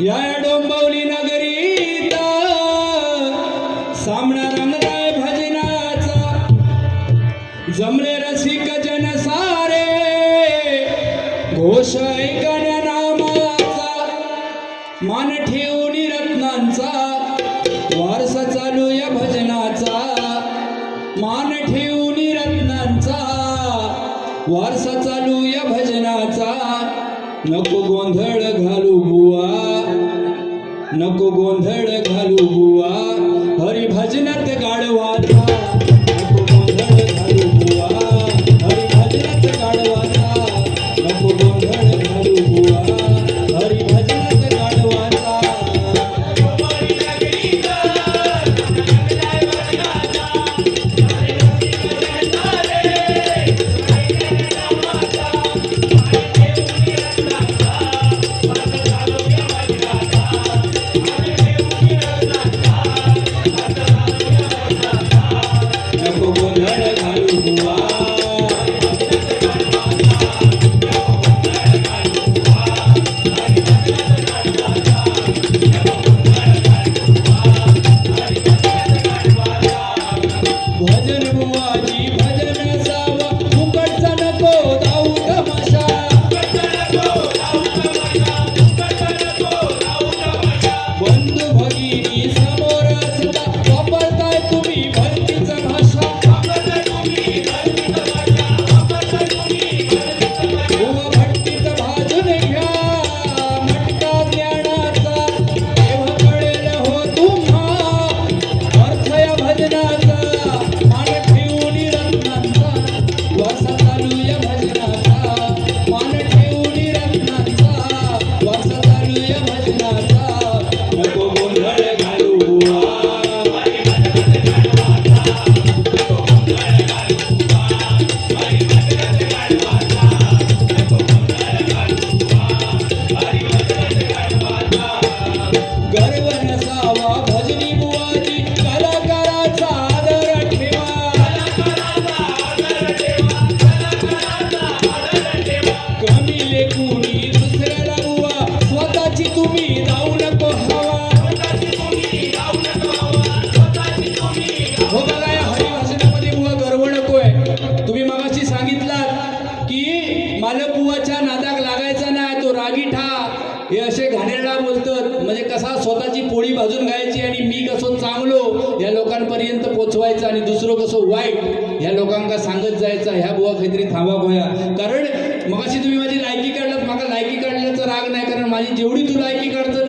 या डोंबवली नगरीत सामना रंगलाय भजनाचा, जमले रसिक जन सारे घोष ऐकण्या नामाचा, मान ठेवून रत्नांचा वारसा चालू या भजनाचा, मान ठेवून रत्नांचा वारसा चालू या भजनाचा। नको गोंधळ घालू बुवा, नको गोंधळ घालू बुवा, हरी भजनात गाढवाचा। नको गोंधळ घालू बुवा, हरी भजनात गाढवाचा। नको गोंधळ घालू बुवा, हरी भजनात गाढवाचा। बुवाच्या नादाक लागायचा नाही, तो रागीठा हे असे घाणेरडा बोलतात। म्हणजे कसा स्वतःची पोळी भाजून घ्यायची आणि मी कसं चांगलो या लोकांपर्यंत पोचवायचं आणि दुसरं कसं वाईट या लोकांना सांगत जायचं। ह्या बुवा काहीतरी थांबा गोया, कारण मगाशी तुम्ही माझी लायकी काढलात, मला लायकी काढल्याचा राग नाही, कारण माझी जेवढी तू लायकी काढतो